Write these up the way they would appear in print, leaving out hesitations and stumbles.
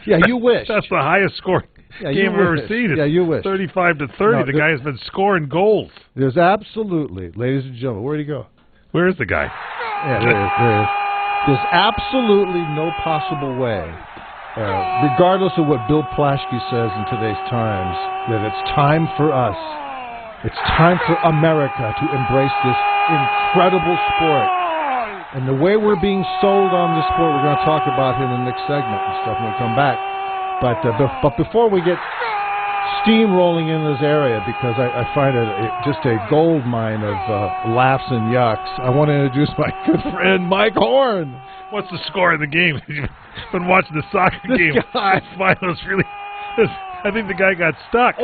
Yeah, you wish. That's the highest scoring game I've ever seen. Yeah, you wish. 35-30. No, the guy has been scoring goals. There's absolutely, ladies and gentlemen, where'd he go? Where is the guy? Yeah, there he is. There's absolutely no possible way, regardless of what Bill Plaschke says in today's times, that it's time for us, it's time for America to embrace this incredible sport. And the way we're being sold on this sport, we're going to talk about in the next segment and stuff when we come back. But before we get steamrolling in this area, because I find it just a gold mine of laughs and yucks, I want to introduce my good friend Mike Horn. What's the score in the game? You've been watching the soccer game. Guy. I think the guy got stuck.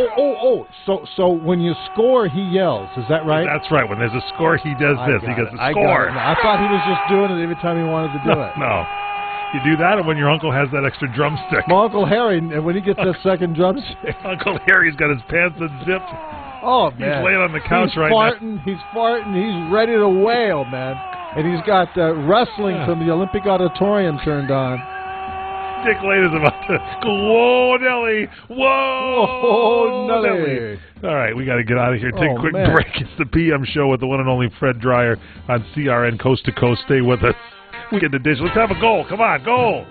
So when you score, he yells. Is that right? That's right. When there's a score, he does this. He goes, I score. I thought he was just doing it every time he wanted to do it. No. You do that, or when your uncle has that extra drumstick. My Uncle Harry, when he gets that second drumstick. Uncle Harry's got his pants unzipped. Oh, man. He's laying on the couch now. He's farting. He's ready to wail, man. And he's got wrestling from the Olympic Auditorium turned on. Dick Later's about to go, whoa, Nelly. Whoa, Nelly. All right, we got to get out of here. Take a quick break. It's the PM show with the one and only Fred Dyer on CRN Coast to Coast. Stay with us. We get the dish. Let's have a goal. Come on, goal.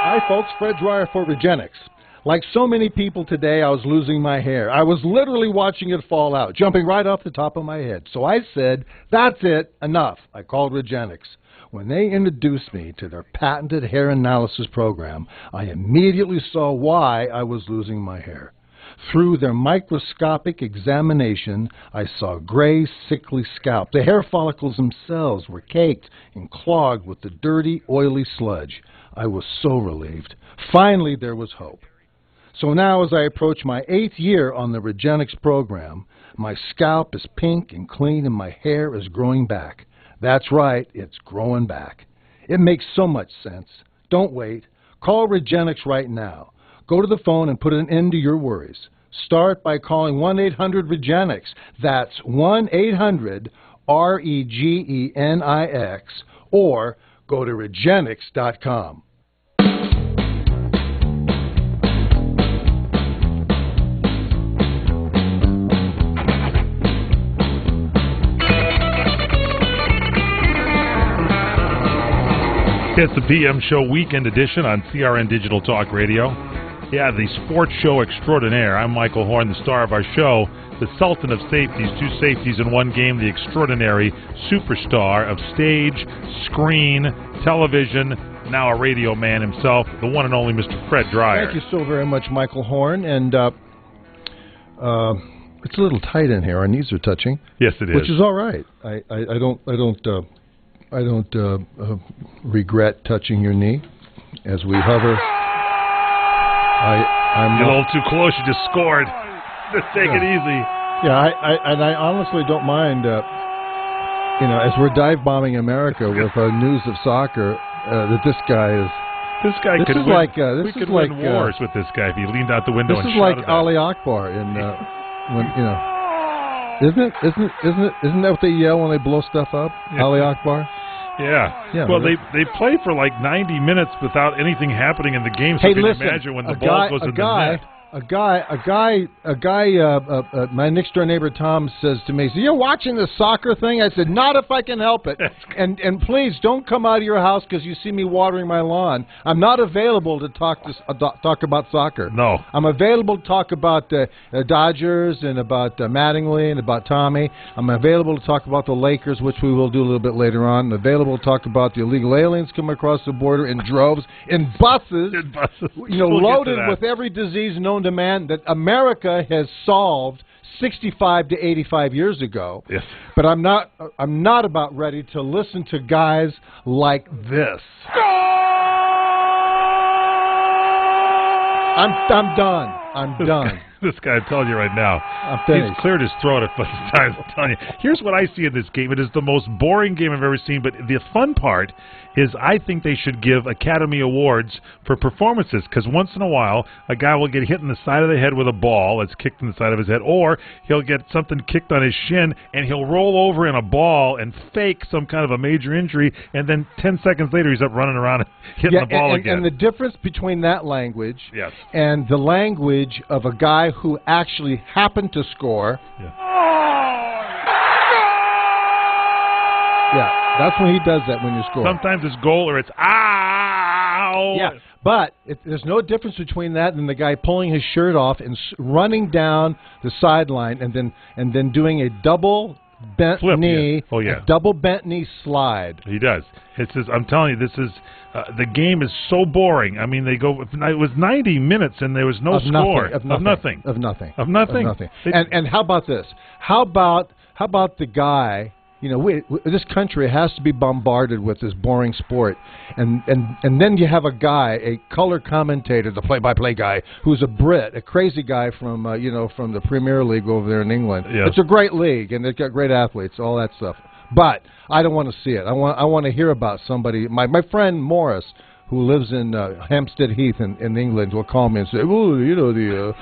Hi, folks. Fred Dyer for Regenics. Like so many people today, I was losing my hair. I was literally watching it fall out, jumping right off the top of my head. So I said, that's it, enough. I called Regenics. When they introduced me to their patented hair analysis program, I immediately saw why I was losing my hair. Through their microscopic examination, I saw gray, sickly scalp. The hair follicles themselves were caked and clogged with the dirty, oily sludge. I was so relieved. Finally, there was hope. So now, as I approach my 8th year on the Regenics program, my scalp is pink and clean and my hair is growing back. That's right, it's growing back. It makes so much sense. Don't wait. Call Regenics right now. Go to the phone and put an end to your worries. Start by calling 1-800-REGENIX. That's 1-800-REGENIX. Or go to Regenics.com. It's the PM Show Weekend Edition on CRN Digital Talk Radio. Yeah, the sports show extraordinaire. I'm Michael Horn, the star of our show, the Sultan of Safeties, 2 safeties in one game, the extraordinary superstar of stage, screen, television, now a radio man himself, the one and only Mr. Fred Dyer. Thank you so very much, Michael Horn. And it's a little tight in here. Our knees are touching. Yes, it is. Which is all right. I don't regret touching your knee as we hover. I'm a little too close. You just scored. Just take it easy. Yeah, I honestly don't mind. As we're dive bombing America with news of soccer, that this guy is. This guy this could is win. Like we could win wars with this guy if he leaned out the window and shouted. This is like Ali Akbar in when Isn't that what they yell when they blow stuff up? Yeah. Ali Akbar. Yeah. Well, they play for like 90 minutes without anything happening in the game. So hey, you can listen, imagine when the ball goes in the net. A guy, my next door neighbor Tom says to me, "So you're watching this soccer thing?" I said, "Not if I can help it." And please don't come out of your house because you see me watering my lawn. I'm not available to talk about soccer. No, I'm available to talk about the Dodgers and about Mattingly and about Tommy. I'm available to talk about the Lakers, which we will do a little bit later on. I'm available to talk about the illegal aliens coming across the border in droves, in buses, loaded with every disease known to man that America has solved 65 to 85 years ago. Yes. But I'm not about ready to listen to guys like this. I'm done. I'm done. This guy, I'm telling you right now, I'm finished. he's cleared his throat a bunch of times. I'm telling you. Here's what I see in this game. It is the most boring game I've ever seen, but the fun part is I think they should give Academy Awards for performances, because once in a while, a guy will get hit in the side of the head with a ball that's kicked in the side of his head, or he'll get something kicked on his shin, and he'll roll over in a ball and fake some kind of a major injury, and then 10 seconds later he's up running around and hitting the ball again. And the difference between that language yes. and the language of a guy who actually happened to score. Yeah, that's when he does that, when you score. Sometimes it's goal or it's ow. Yeah, but there's no difference between that and the guy pulling his shirt off and running down the sideline and then doing a double bent flip, knee, yeah. Oh, yeah. a double bent knee slide. He does. It says, I'm telling you, this is the game is so boring. I mean, it was 90 minutes and there was no score. Of nothing. And how about this? How about the guy? You know, this country has to be bombarded with this boring sport, and then you have a guy, a color commentator, the play-by-play guy, who's a Brit, a crazy guy from from the Premier League over there in England. Yes. It's a great league, and they've got great athletes, all that stuff. But I don't want to see it. I want to hear about somebody. My friend Morris, who lives in Hampstead Heath in England, will call me and say, "Oh, you know the."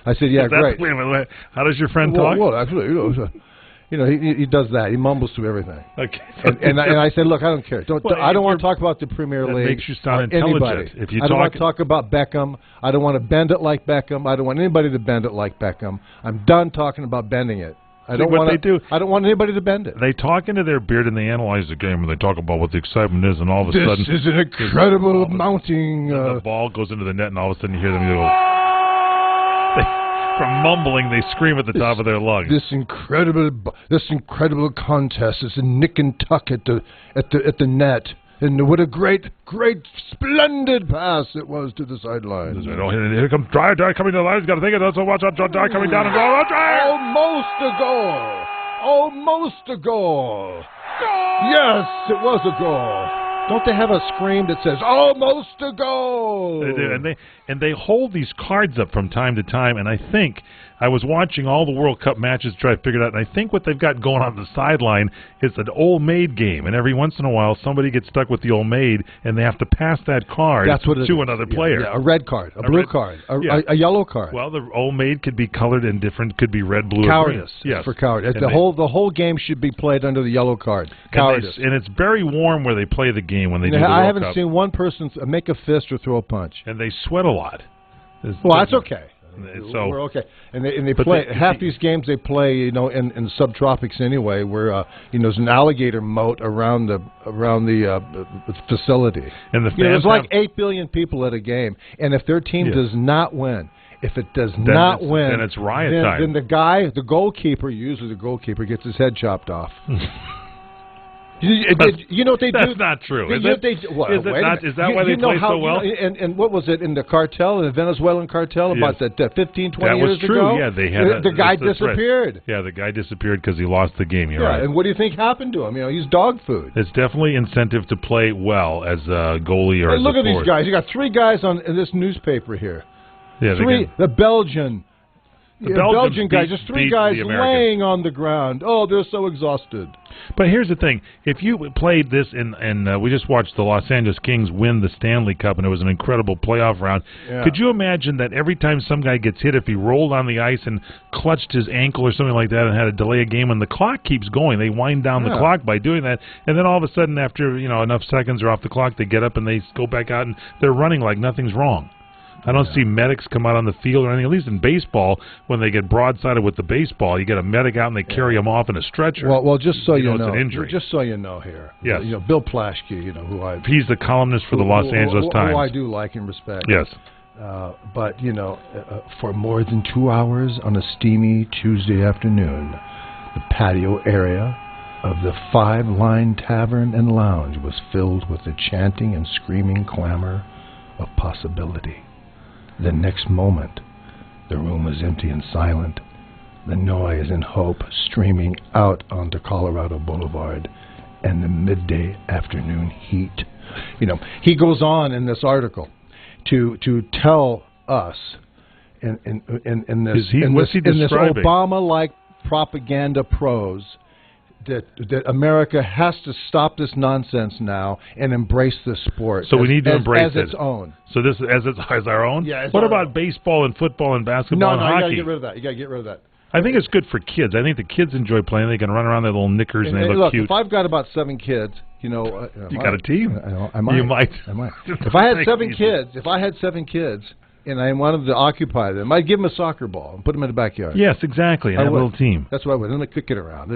I said, "Yeah, great." Wait a minute. How does your friend talk? Well, actually, you know, he does that. He mumbles through everything. Okay. And I said, look, I don't care. I don't want to talk about the Premier League. That makes you sound intelligent. Anybody. If you I don't want to talk about Beckham. I don't want to bend it like Beckham. I don't want anybody to bend it like Beckham. I'm done talking about bending it. I don't want anybody to bend it. They talk into their beard and they analyze the game and they talk about what the excitement is, and all of a sudden, this is an incredible mounting. The ball goes into the net, and all of a sudden you hear them go. From mumbling, they scream at the top of their lungs. This incredible contest is a nick and tuck at the net, and what a great, splendid pass it was to the sideline. Here comes Dyer coming to the line. He's got to think it. So watch out, Dyer coming down and go. Oh, Dyer! Almost a goal. Yes, it was a goal. Don't they have a scream that says "almost a goal"? They do, and they hold these cards up from time to time. And I think I was watching all the World Cup matches to try to figure it out. And I think what they've got going on the sideline is an old maid game. And every once in a while, somebody gets stuck with the old maid, and they have to pass that card to another player. Yeah, a red card, a blue card, a yellow card. Well, the old maid could be colored in different. Could be red, blue, cowardice. Or green. Yes, for cowardice. The whole game should be played under the yellow card. Cowardice. And it's very warm where they play the game when they do the World I haven't Cup. seen one person make a fist or throw a punch. And they sweat a lot. Well, that's okay. So we're okay. And they play half these games. They play, in subtropics anyway, where there's an alligator moat around the facility. And the fans there's like 8 billion people at a game, and if their team does not win. If it does not win, then it's riot time. Then the goalkeeper, usually the goalkeeper, gets his head chopped off. You know what they do? That's not true. Is it? Is that why they play so well? And what was it in the cartel, in the Venezuelan cartel, about that 15, 20 years ago? That was true. Yeah, they had the guy disappeared. Yeah, the guy disappeared because he lost the game. You're right. And what do you think happened to him? He's dog food. It's definitely incentive to play well as a goalie or as a look at these guys. You got 3 guys in this newspaper here. Yeah, the Belgian guys, just 3 guys laying on the ground. Oh, they're so exhausted. But here's the thing: if you played this, and we just watched the Los Angeles Kings win the Stanley Cup, and it was an incredible playoff round. Yeah. Could you imagine that every time some guy gets hit, if he rolled on the ice and clutched his ankle or something like that, and had to delay a game, and the clock keeps going, they wind down the clock by doing that, and then all of a sudden, after enough seconds are off the clock, they get up and they go back out and they're running like nothing's wrong. I don't see medics come out on the field or anything. At least in baseball, when they get broadsided with the baseball, you get a medic out and they carry them off in a stretcher. Well, just so you know, it's an injury. Just so you know here. Yes. Bill Plaschke, he's the columnist for the Los Angeles Times. Who I do like and respect. Yes. But for more than 2 hours on a steamy Tuesday afternoon, the patio area of the 5-Line Tavern and Lounge was filled with the chanting and screaming clamor of possibility. The next moment, the room was empty and silent, the noise and hope streaming out onto Colorado Boulevard and the midday afternoon heat. He goes on in this article to tell us in this What's he describing? Obama-like propaganda prose that America has to stop this nonsense now and embrace this sport. So we need to embrace it as its own. So this as our own. Yeah. What about baseball and football and basketball and hockey? You got to get rid of that. You got to get rid of that. I think it's good for kids. I think the kids enjoy playing. They can run around their little knickers and they look cute. If I've got about 7 kids, you got a team. I might. You might. I might. If I had 7 kids, and I wanted to occupy them, I'd give them a soccer ball and put them in the backyard. Yes, exactly. And have a little team. That's what I would. And I'd kick it around.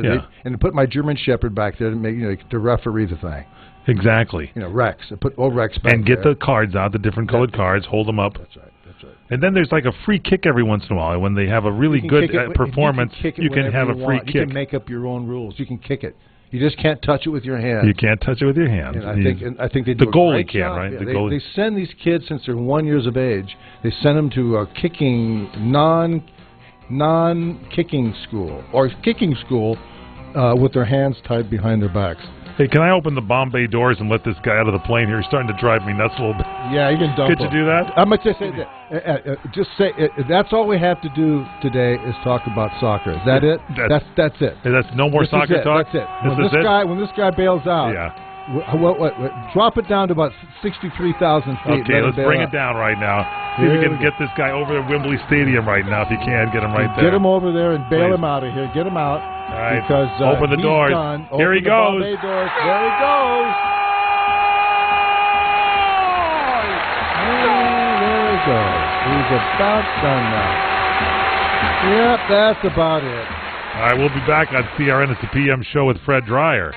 And put my German Shepherd back there to make to referee the thing. Exactly. Rex. I put old Rex back and get the cards out, the different colored cards, hold them up. That's right. And then there's like a free kick every once in a while. When they have a really good performance, you can have a free kick. You can make up your own rules. You can kick it. You just can't touch it with your hands. You can't touch it with your hands. And I think they do the goalie a great can, job. right? Yeah, they send these kids since they're 1 year of age. They send them to a non-kicking school or kicking school with their hands tied behind their backs. Hey, can I open the Bombay doors and let this guy out of the plane here? He's starting to drive me nuts a little bit. Yeah, you can dump Could you do that? I'm going to say that. Just say that's all we have to do today is talk about soccer. Is that it? That's it. That's no more soccer talk? That's it. When this guy bails out, drop it down to about 63,000 feet. Okay, let's bring it down right now. See if we can get this guy over at Wembley Stadium right now. If you can, get him right there. Get him over there and bail him out of here. Get him out. All right. Because open the doors. Here he goes. There he goes. There he goes. He's about done now. Yep, that's about it. All right, we'll be back on CRN. It's the PM show with Fred Dyer.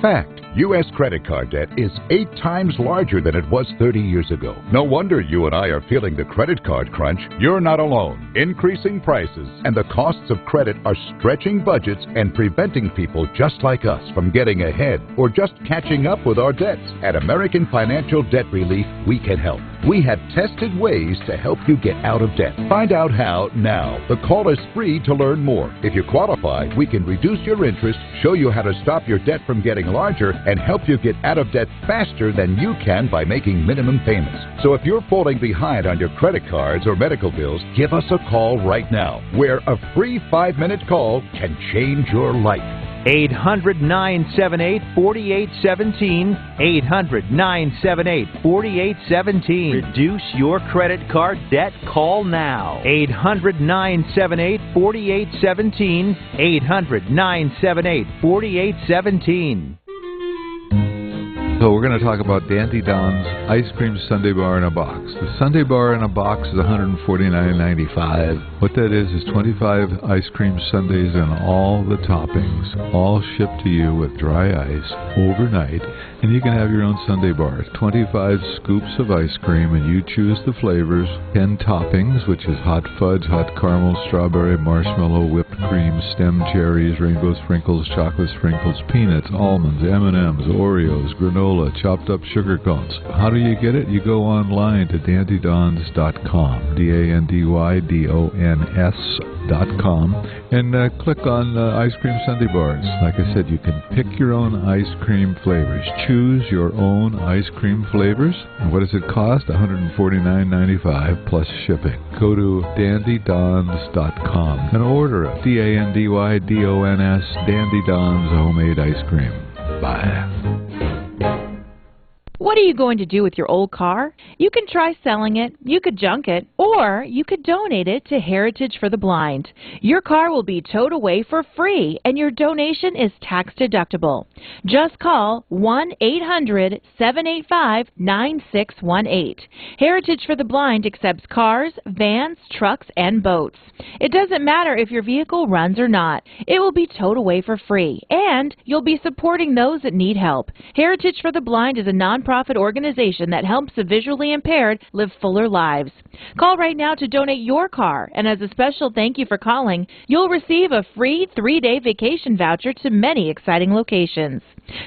Fact. U.S. credit card debt is 8 times larger than it was 30 years ago. No wonder you and I are feeling the credit card crunch. You're not alone. Increasing prices and the costs of credit are stretching budgets and preventing people just like us from getting ahead or just catching up with our debts. At American Financial Debt Relief, we can help. We have tested ways to help you get out of debt. Find out how now. The call is free to learn more. If you qualify, we can reduce your interest, show you how to stop your debt from getting larger, and help you get out of debt faster than you can by making minimum payments. So if you're falling behind on your credit cards or medical bills, give us a call right now, where a free 5-minute call can change your life. 800-978-4817. 800-978-4817. Reduce your credit card debt. Call now. 800-978-4817. 800-978-4817. So we're going to talk about Dandy Don's Ice Cream Sundae Bar in a Box. The Sundae Bar in a Box is $149.95. What that is 25 ice cream sundaes and all the toppings, all shipped to you with dry ice overnight, and you can have your own sundae bar. 25 scoops of ice cream, and you choose the flavors. 10 toppings, which is hot fudge, hot caramel, strawberry, marshmallow, whipped cream, stem cherries, rainbow sprinkles, chocolate sprinkles, peanuts, almonds, M&Ms, Oreos, granola, chopped up sugar cones. How do you get it? You go online to dandydons.com, DANDYDONS.com, and click on Ice Cream Sundae Bars. Like I said, you can pick your own ice cream flavors. Choose your own ice cream flavors. And what does it cost? $149.95 plus shipping. Go to dandydons.com and order it. DANDYDONS, Dandy Don's Homemade Ice Cream. Bye. What are you going to do with your old car? You can try selling it, you could junk it, or you could donate it to Heritage for the Blind. Your car will be towed away for free, and your donation is tax deductible. Just call 1-800-785-9618. Heritage for the Blind accepts cars, vans, trucks, and boats. It doesn't matter if your vehicle runs or not. It will be towed away for free, and you'll be supporting those that need help. Heritage for the Blind is a nonprofit organization that helps the visually impaired live fuller lives. Call right now to donate your car, and as a special thank you for calling, you'll receive a free 3-day vacation voucher to many exciting locations.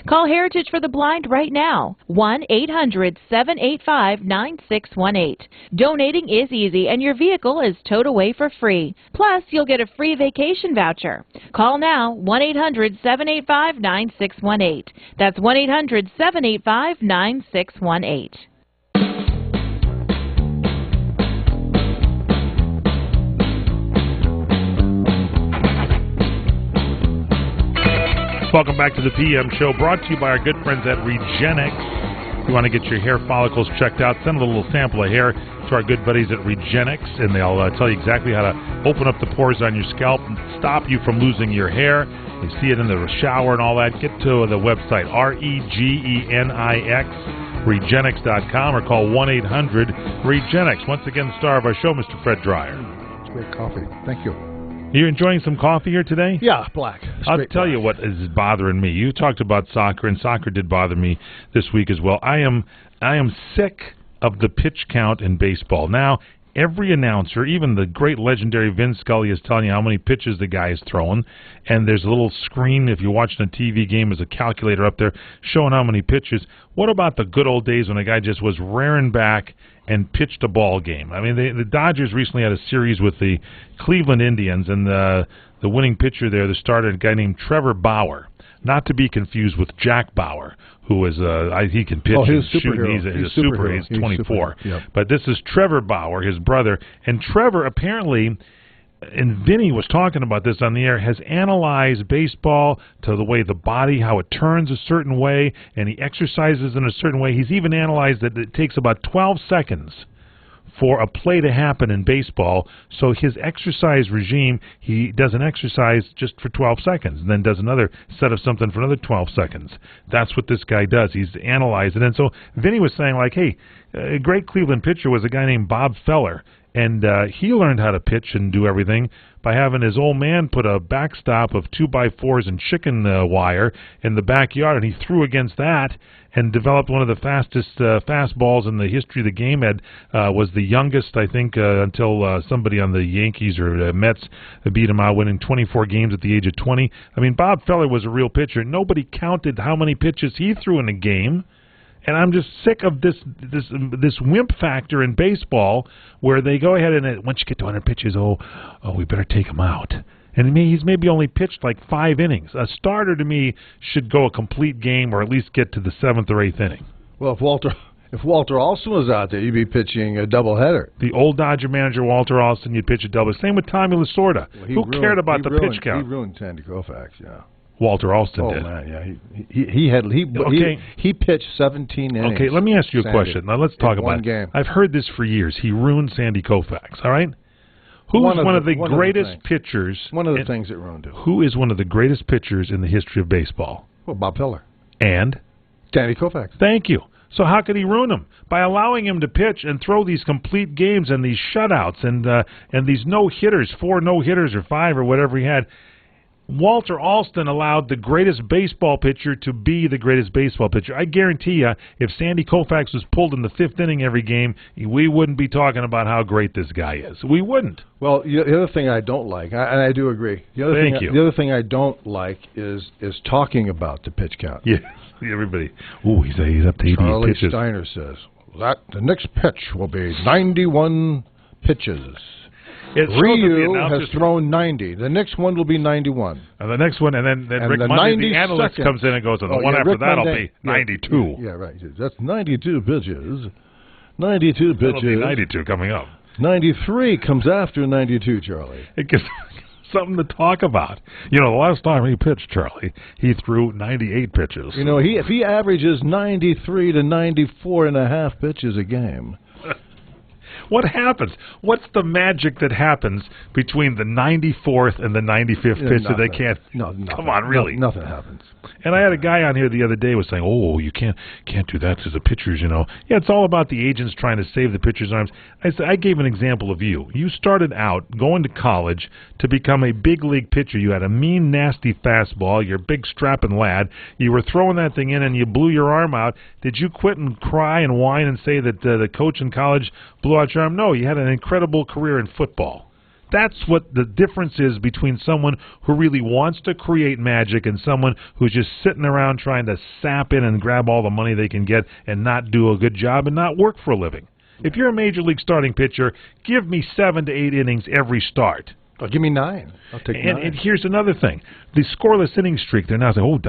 Call Heritage for the Blind right now. 1-800-785-9618. Donating is easy and your vehicle is towed away for free. Plus, you'll get a free vacation voucher. Call now, 1-800-785-9618. That's 1-800-785-9618. Welcome back to the PM Show, brought to you by our good friends at Regenix. If you want to get your hair follicles checked out, send a little sample of hair to our good buddies at Regenix, and they'll tell you exactly how to open up the pores on your scalp and stop you from losing your hair. You see it in the shower and all that. Get to the website, REGENIX, Regenix.com, or call 1-800-REGENIX. Once again, the star of our show, Mr. Fred Dyer. It's great coffee. Thank you. You enjoying some coffee here today? Yeah, black. I'll tell you what is bothering me. You talked about soccer, and soccer did bother me this week as well. I am sick of the pitch count in baseball. Now, every announcer, even the great legendary Vin Scully, is telling you how many pitches the guy is throwing, and there's a little screen, if you're watching a TV game, there's a calculator up there showing how many pitches. What about the good old days when a guy just was rearing back and pitched a ball game? I mean, the Dodgers recently had a series with the Cleveland Indians, and the winning pitcher there, the starter, a guy named Trevor Bauer, not to be confused with Jack Bauer, who is he can pitch and shoot. He's a super. He's 24. Yep. But this is Trevor Bauer, his brother, and Trevor apparently, and Vinny was talking about this on the air, has analyzed baseball to the way the body, how it turns a certain way, and he exercises in a certain way. He's even analyzed that it takes about 12 seconds for a play to happen in baseball. So his exercise regime, he does an exercise just for 12 seconds and then does another set of something for another 12 seconds. That's what this guy does. He's analyzed it. And so Vinny was saying, like, hey, a great Cleveland pitcher was a guy named Bob Feller. And he learned how to pitch and do everything by having his old man put a backstop of 2x4s and chicken wire in the backyard, and he threw against that and developed one of the fastest fastballs in the history of the game. Was the youngest, I think, until somebody on the Yankees or Mets beat him out, winning 24 games at the age of 20. I mean, Bob Feller was a real pitcher. Nobody counted how many pitches he threw in a game. And I'm just sick of this wimp factor in baseball where they go ahead and once you get to 100 pitches, we better take him out. And he's maybe only pitched like 5 innings. A starter, to me, should go a complete game or at least get to the 7th or 8th inning. Well, if Walter Alston was out there, you'd be pitching a doubleheader. The old Dodger manager, Walter Alston, you'd pitch a double. Same with Tommy Lasorda. Well, Who cared about the pitch count? He ruined Sandy Koufax, yeah. Walter Alston did. Oh man, yeah, he pitched 17 innings. Okay, let me ask you a question. Now let's talk about game. I've heard this for years. He ruined Sandy Koufax. All right, who is one of the greatest pitchers? One of the things that ruined him. Who is one of the greatest pitchers in the history of baseball? Well, Bob Feller and Sandy Koufax. Thank you. So how could he ruin him? By allowing him to pitch and throw these complete games and these shutouts and these no-hitters, 4 no-hitters or 5 or whatever he had. Walter Alston allowed the greatest baseball pitcher to be the greatest baseball pitcher. I guarantee you, if Sandy Koufax was pulled in the 5th inning every game, we wouldn't be talking about how great this guy is. We wouldn't. Well, the other thing I don't like, and I do agree, the other thing I don't like is talking about the pitch count. Yeah, everybody. Ooh, he's up to 88 Charlie pitches. Steiner says that the next pitch will be 91 pitches. Ryu has thrown 90. The next one will be 91. And the next one, and then Rick Monday, the analyst, comes in and goes, and the one after that will be 92. Yeah, right. That's 92 pitches. 92 pitches. That'll be 92 coming up. 93 comes after 92, Charlie. It gives something to talk about. You know, the last time he pitched, Charlie, he threw 98 pitches. You know, if he averages 93 to 94 and a half pitches a game. What happens? What's the magic that happens between the 94th and the 95th pitch that they can't? Come on, really? Nothing happens. And I had a guy on here the other day was saying, "Oh, you can't do that to the pitchers, you know." Yeah, it's all about the agents trying to save the pitcher's arms. I gave an example of you. You started out going to college to become a big league pitcher. You had a mean, nasty fastball. You're a big, strapping lad. You were throwing that thing in, and you blew your arm out. Did you quit and cry and whine and say that the coach in college blew out your arm? No, you had an incredible career in football. That's what the difference is between someone who really wants to create magic and someone who's just sitting around trying to sap in and grab all the money they can get and not do a good job and not work for a living. If you're a major league starting pitcher, give me 7 to 8 innings every start. Oh, give me 9. I'll take 9. And here's another thing. The scoreless inning streak, they're now saying,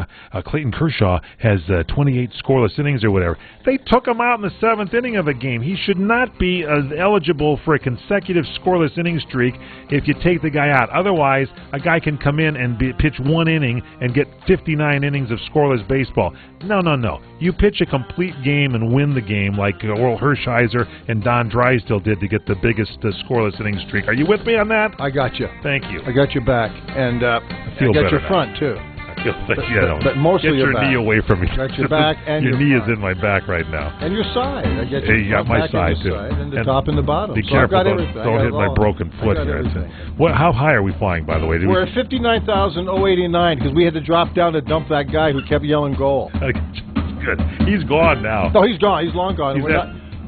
Clayton Kershaw has 28 scoreless innings or whatever. They took him out in the 7th inning of a game. He should not be eligible for a consecutive scoreless inning streak if you take the guy out. Otherwise, a guy can come in and pitch 1 inning and get 59 innings of scoreless baseball. No. You pitch a complete game and win the game like Oral Hershiser and Don Drysdale did to get the biggest scoreless inning streak. Are you with me on that? I got you. Thank you. I got your back. And I feel I got better your now. front, too. But mostly get your back. knee away from me. Got your back and your your knee front. is in my back right now. And your side. I get your You got my back side, and too. your side, and the top and the bottom. Be So careful. I've got everything. Don't hit my broken foot here. How high are we flying, by the way? We're at 59,089 because we had to drop down to dump that guy who kept yelling goal. Good. He's gone now. No, he's gone. He's long gone. He's at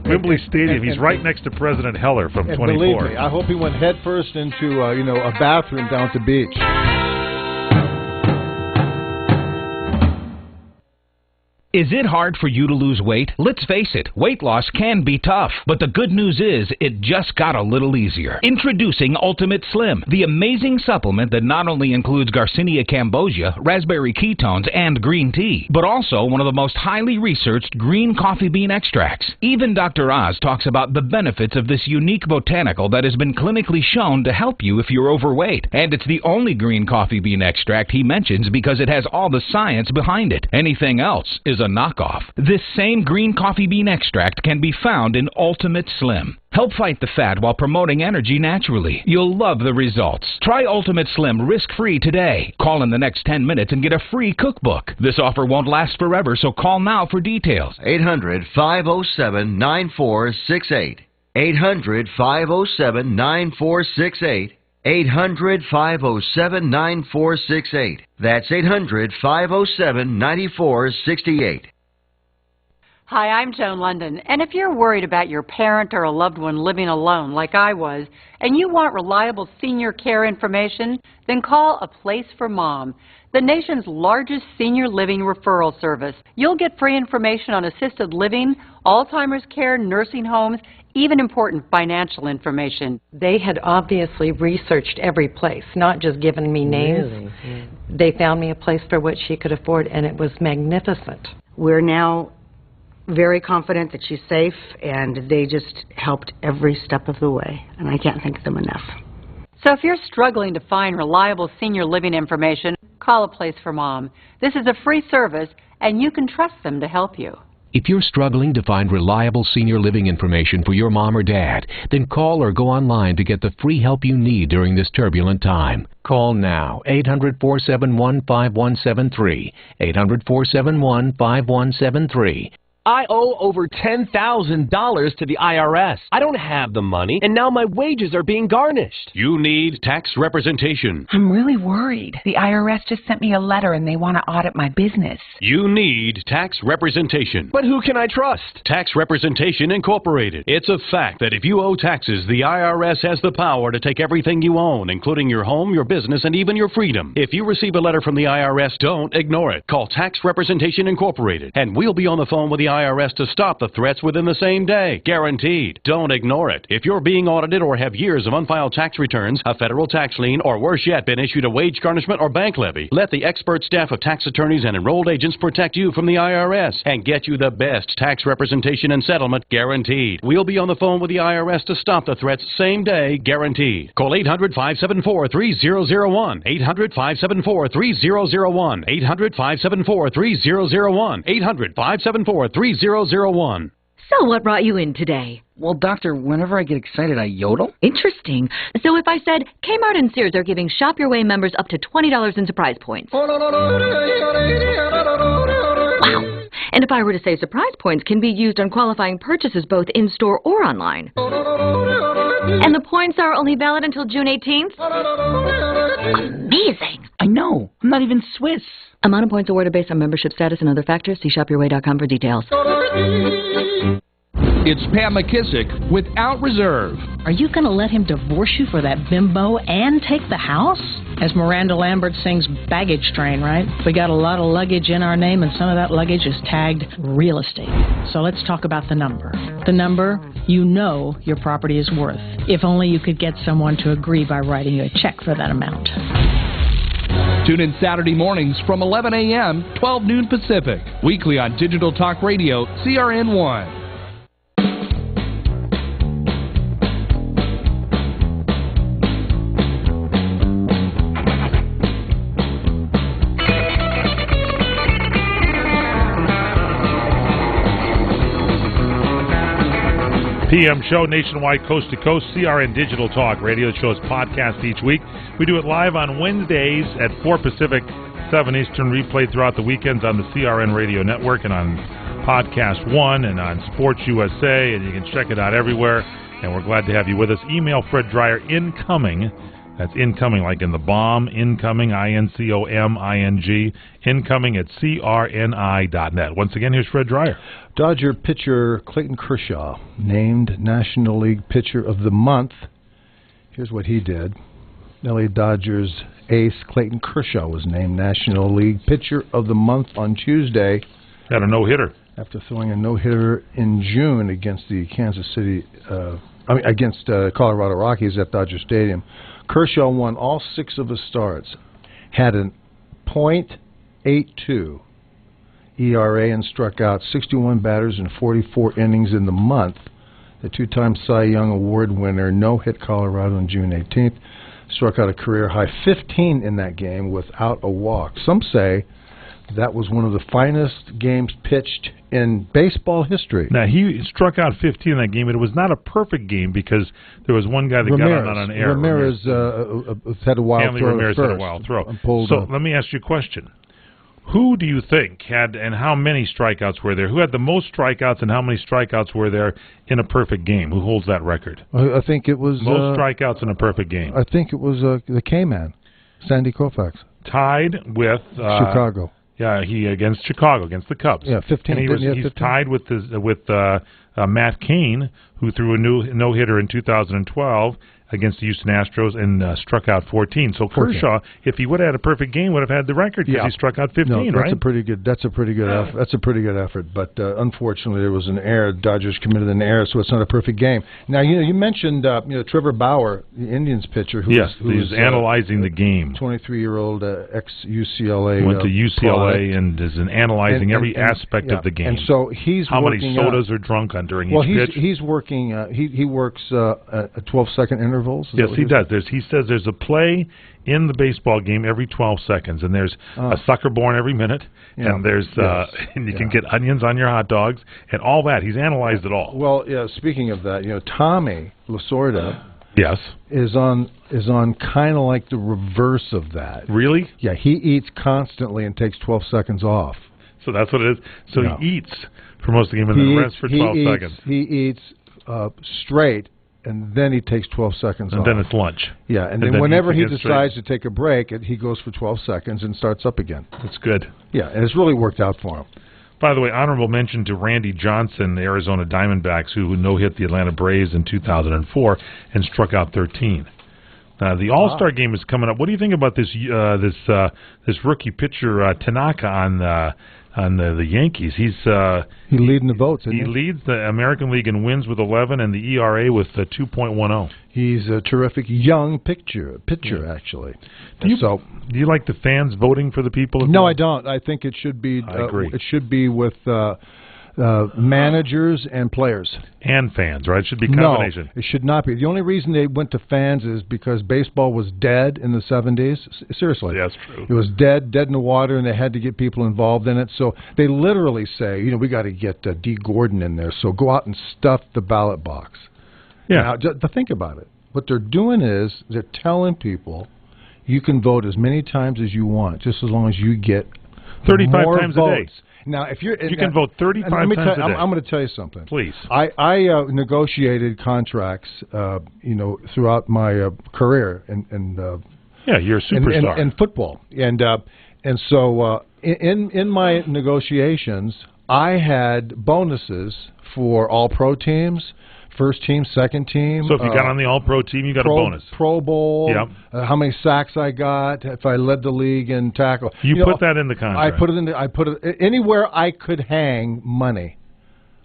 Wembley Stadium. He's right next to President Heller from 24. Believe me, I hope he went head first into a bathroom down at the beach. Is it hard for you to lose weight? Let's face it, weight loss can be tough. But the good news is, it just got a little easier. Introducing Ultimate Slim, the amazing supplement that not only includes Garcinia cambogia, raspberry ketones, and green tea, but also one of the most highly researched green coffee bean extracts. Even Dr. Oz talks about the benefits of this unique botanical that has been clinically shown to help you if you're overweight. And it's the only green coffee bean extract he mentions because it has all the science behind it. Anything else is a knockoff. This same green coffee bean extract can be found in Ultimate Slim. Help fight the fat while promoting energy naturally. You'll love the results. Try Ultimate Slim risk-free today. Call in the next 10 minutes and get a free cookbook. This offer won't last forever, so call now for details. 800-507-9468. 800-507-9468. 800-507-9468. That's 800-507-9468. Hi, I'm Joan London, and if you're worried about your parent or a loved one living alone like I was, and you want reliable senior care information, then call A Place for Mom, the nation's largest senior living referral service. You'll get free information on assisted living, Alzheimer's care, nursing homes, even important financial information. They had obviously researched every place, not just given me names. Really? Yeah. They found me a place for what she could afford, and it was magnificent. We're now very confident that she's safe, and they just helped every step of the way, and I can't thank them enough. So if you're struggling to find reliable senior living information, call A Place for Mom. This is a free service, and you can trust them to help you. If you're struggling to find reliable senior living information for your mom or dad, then call or go online to get the free help you need during this turbulent time. Call now, 800-471-5173, 800-471-5173. I owe over $10,000 to the IRS. I don't have the money, and now my wages are being garnished. You need tax representation. I'm really worried. The IRS just sent me a letter and they want to audit my business. You need tax representation. But who can I trust? Tax Representation Incorporated. It's a fact that if you owe taxes, the IRS has the power to take everything you own, including your home, your business, and even your freedom. If you receive a letter from the IRS, don't ignore it. Call Tax Representation Incorporated, and we'll be on the phone with the IRS to stop the threats within the same day. Guaranteed. Don't ignore it. If you're being audited or have years of unfiled tax returns, a federal tax lien, or worse yet, been issued a wage garnishment or bank levy, let the expert staff of tax attorneys and enrolled agents protect you from the IRS and get you the best tax representation and settlement guaranteed. We'll be on the phone with the IRS to stop the threats same day, guaranteed. Call 800-574-3001. 800-574-3001. 800-574-3001. 800-574-3001. So what brought you in today? Well, Doctor, whenever I get excited, I yodel. Interesting. So if I said, Kmart and Sears are giving Shop Your Way members up to $20 in surprise points. Wow. And if I were to say surprise points can be used on qualifying purchases both in-store or online. And the points are only valid until June 18th? Amazing. I know. I'm not even Swiss. Amount of points awarded based on membership status and other factors. See shopyourway.com for details. It's Pam McKissick without reserve. Are you going to let him divorce you for that bimbo and take the house? As Miranda Lambert sings, baggage train, right? We got a lot of luggage in our name, and some of that luggage is tagged real estate. So let's talk about the number. The number you know your property is worth. If only you could get someone to agree by writing you a check for that amount. Tune in Saturday mornings from 11 a.m., 12 noon Pacific. Weekly on Digital Talk Radio, CRN1. PM show nationwide, coast to coast, CRN Digital Talk Radio. The show is podcast each week. We do it live on Wednesdays at 4 Pacific, 7 Eastern, replay throughout the weekends on the CRN Radio Network and on Podcast One and on Sports USA, and you can check it out everywhere. And we're glad to have you with us. Email Fred Dyer incoming. That's incoming like in the bomb, incoming, INCOMING, incoming at CRNI.net. Once again, here's Fred Dyer. Dodger pitcher Clayton Kershaw, named National League Pitcher of the Month. Here's what he did. LA Dodgers ace Clayton Kershaw was named National League Pitcher of the Month on Tuesday. Had a no-hitter. After throwing a no-hitter in June against the against Colorado Rockies at Dodger Stadium. Kershaw won all 6 of his starts, had an .82 ERA, and struck out 61 batters in 44 innings in the month. The 2-time Cy Young Award winner no-hit Colorado on June 18th, struck out a career-high 15 in that game without a walk. Some say that was one of the finest games pitched in baseball history. Now, he struck out 15 in that game, but it was not a perfect game because there was one guy that got on an error. Ramirez had a wild throw. Ramirez had a wild throw. So let me ask you a question. Who do you think had, and how many strikeouts were there? Who had the most strikeouts and how many strikeouts were there in a perfect game? Who holds that record? I think it was... Most strikeouts in a perfect game. I think it was the K-Man, Sandy Koufax. Tied with... Chicago. Yeah, he against Chicago, against the Cubs. Yeah, 15. And he's 15? Tied with Matt Cain, who threw a no-hitter in 2012 against the Houston Astros and struck out 14. So Kershaw, if he would have had a perfect game, would have had the record because he struck out 15. That's a pretty good. That's a pretty good effort. That's a pretty good effort. But unfortunately, there was an error. Dodgers committed an error, so it's not a perfect game. Now, you mentioned Trevor Bauer, the Indians pitcher, who's analyzing the game. 23-year-old ex-UCLA. Went to UCLA and is analyzing every aspect of the game. And so he's how many sodas are drunk on during each pitch. He's working. He works a 12-second intervals. Yes, he does. He says there's a play in the baseball game every 12 seconds, and there's a sucker born every minute, and there's and you can get onions on your hot dogs and all that. He's analyzed it all. Well, speaking of that, Tommy Lasorda is on kind of like the reverse of that. Really? Yeah, he eats constantly and takes 12 seconds off. So that's what it is. So he eats for most of the game and then rests for 12 seconds. He eats straight. And then he takes 12 seconds off. And then it's lunch. Yeah, and then whenever he decides to take a break, he goes for 12 seconds and starts up again. That's good. Yeah, and it's really worked out for him. By the way, honorable mention to Randy Johnson, the Arizona Diamondbacks, who no-hit the Atlanta Braves in 2004 and struck out 13. The All-Star game is coming up. What do you think about this rookie pitcher Tanaka on the Yankees? He's leading the votes. He leads the American League in wins with 11 and the ERA with 2.10. He's a terrific young pitcher actually. Do you like the fans voting for the people? No, I don't. I think it should be. I agree. It should be with managers and players and fans, right? It should be a combination. No, it should not be. The only reason they went to fans is because baseball was dead in the 70s. Seriously, that's true. It was dead in the water, and they had to get people involved in it. So they literally say, we got to get D. Gordon in there. So go out and stuff the ballot box. Yeah. Now, to think about it, what they're doing is they're telling people you can vote as many times as you want, just as long as you get 35 more times votes. a day. Now, if you can vote 35 times a day. I'm going to tell you something. Please. I negotiated contracts, throughout my career, and you're a superstar in football, and so in my negotiations, I had bonuses for all-pro teams, first team, second team. So if you got on the All-Pro team, you got a bonus. Pro Bowl, Yep. How many sacks I got, if I led the league in tackle. You put that in the contract. I put it anywhere I could hang money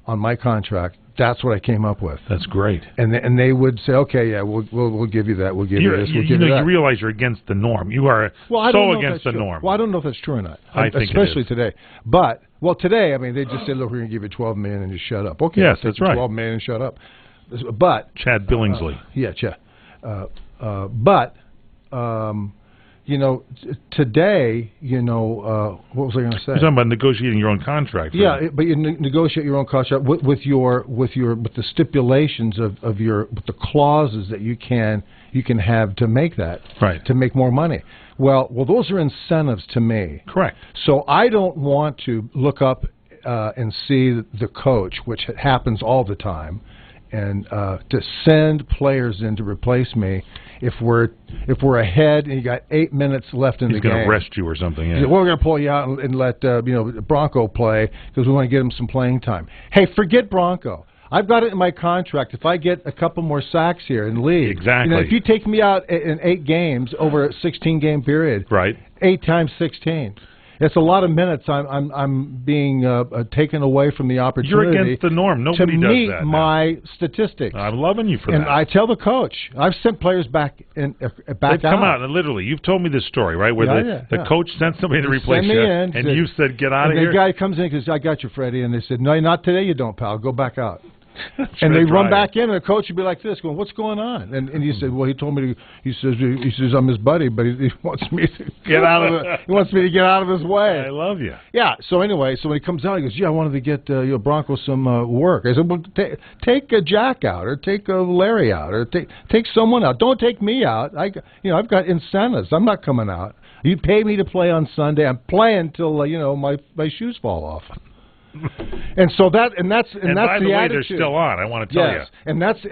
on my contract. That's what I came up with. That's great. And they would say, okay, yeah, we'll give you that. We'll give you this. We'll give you that. You realize you're against the norm. You are against the norm. Well, I don't know if that's true or not. I think especially it is. today. But today, I mean, they just say, look, we're going to give you $12 million and just shut up. Okay, yes, that's right. $12 million and shut up. But Chad Billingsley. Chad. Today, what was I going to say? You're talking about negotiating your own contract. Right? But you negotiate your own contract with the stipulations of your with the clauses that you can have to make that to make more money. Well, those are incentives to me. Correct. So I don't want to look up and see the coach, which happens all the time, and to send players in to replace me if we're ahead and you got 8 minutes left in the game. He's going to arrest you or something. Yeah. We're going to pull you out and let Bronco play because we want to get him some playing time. Hey, forget Bronco. I've got it in my contract. If I get a couple more sacks here in the league, exactly. If you take me out in 8 games over a 16-game period, right? 8 times 16. It's a lot of minutes. I'm being taken away from the opportunity. You're against the norm. Nobody to does meet that. My statistics. I'm loving you for and that. I tell the coach. I've sent players back They've come out and literally. You've told me this story, right? Where the coach sent somebody to replace you, and you said, "Get out of here." And the guy comes in because I got you, Freddie, and they said, "No, not today. You don't, pal. Go back out." And they run back in, and the coach would be like this, going, "What's going on?" And he said, "Well, he told me to." He says I'm his buddy, but he wants me to get out of it. He wants me to get out of his way. I love you. Yeah. So anyway, when he comes out, he goes, "Yeah, I wanted to get Bronco some work." I said, "Well, take Jack out, or take Larry out, or take someone out. Don't take me out. I've got incentives. I'm not coming out. You pay me to play on Sunday. I'm playing till my shoes fall off." And so that's by the way, attitude. they're still on. I want to tell you. And that's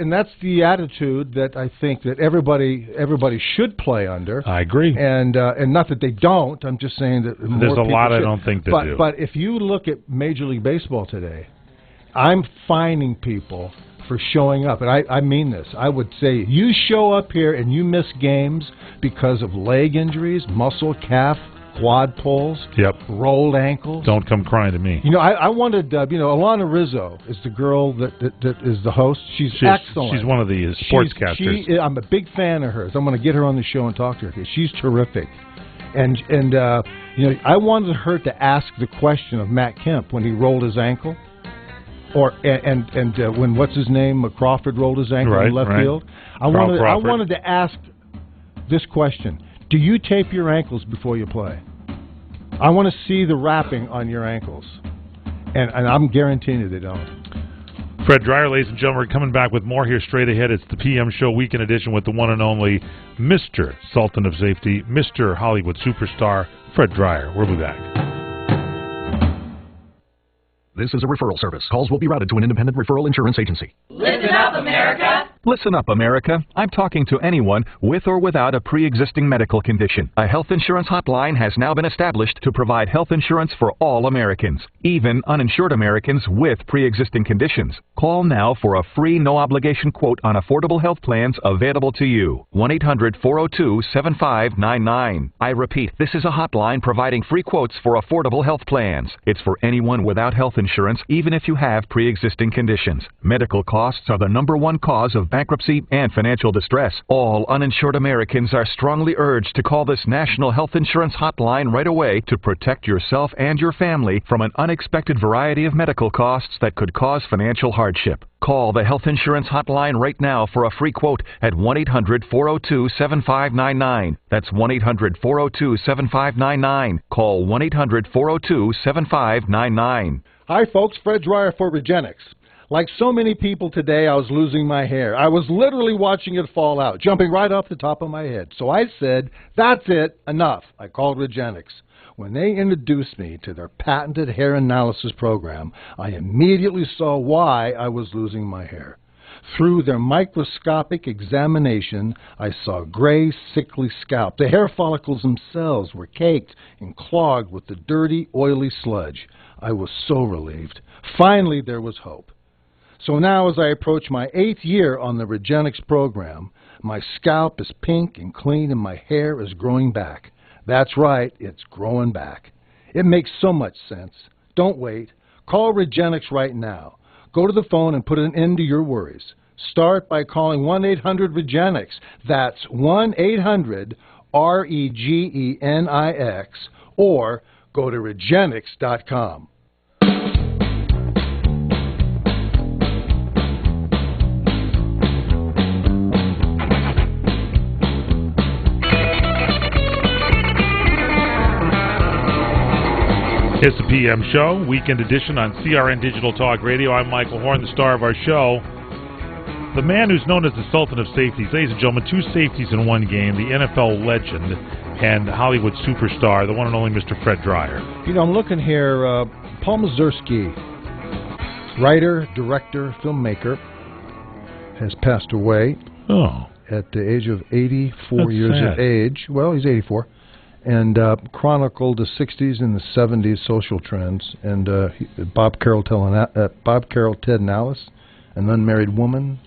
the attitude that I think that everybody should play under. I agree. And not that they don't. I'm just saying that more there's a lot should. I don't think that do. But if you look at Major League Baseball today, I'm fining people for showing up, and I mean this. I would say you show up here and you miss games because of leg injuries, muscle, calf, quad pulls, rolled ankles. Don't come crying to me. I wanted, Alana Rizzo is the girl that is the host. She's excellent. She's one of the sportscasters. I'm a big fan of hers. I'm going to get her on the show and talk to her. She's terrific. And I wanted her to ask the question of Matt Kemp when he rolled his ankle, and when what's his name Crawford rolled his ankle in left field. I wanted to ask this question. Do you tape your ankles before you play? I want to see the wrapping on your ankles. And I'm guaranteeing you they don't. Fred Dyer, ladies and gentlemen, we're coming back with more here straight ahead. It's the PM Show Weekend Edition with the one and only Mr. Sultan of Safety, Mr. Hollywood Superstar, Fred Dyer. We'll be back. This is a referral service. Calls will be routed to an independent referral insurance agency. Listen up, America! Listen up, America. I'm talking to anyone with or without a pre-existing medical condition. A health insurance hotline has now been established to provide health insurance for all Americans, even uninsured Americans with pre-existing conditions. Call now for a free, no-obligation quote on affordable health plans available to you. 1-800-402-7599. I repeat, this is a hotline providing free quotes for affordable health plans. It's for anyone without health insurance, even if you have pre-existing conditions. Medical costs are the #1 cause of bankruptcy and financial distress. All uninsured Americans are strongly urged to call this national health insurance hotline right away to protect yourself and your family from an unexpected variety of medical costs that could cause financial hardship. Call the health insurance hotline right now for a free quote at 1-800-402-7599. That's 1-800-402-7599. Call 1-800-402-7599. Hi, folks. Fred Dyer for Regenix. Like so many people today, I was losing my hair. I was literally watching it fall out, jumping right off the top of my head. So I said, that's it, enough. I called Regenix. When they introduced me to their patented hair analysis program, I immediately saw why I was losing my hair. Through their microscopic examination, I saw gray, sickly scalp. The hair follicles themselves were caked and clogged with the dirty, oily sludge. I was so relieved. Finally, there was hope. So now, as I approach my 8th year on the Regenix program, my scalp is pink and clean and my hair is growing back. That's right, it's growing back. It makes so much sense. Don't wait. Call Regenix right now. Go to the phone and put an end to your worries. Start by calling 1-800-REGENIX. That's 1-800-REGENIX. Or go to Regenix.com. It's the PM Show, weekend edition on CRN Digital Talk Radio. I'm Michael Horn, the star of our show. The man who's known as the Sultan of Safeties. Ladies and gentlemen, 2 safeties in one game, the NFL legend and Hollywood superstar, the one and only Mr. Fred Dyer. You know, I'm looking here, Paul Mazursky, writer, director, filmmaker, has passed away at the age of 84 years of age. Well, he's 84. And chronicled the 60s and the 70s social trends. And Bob Carroll, Ted and Alice, An Unmarried Woman,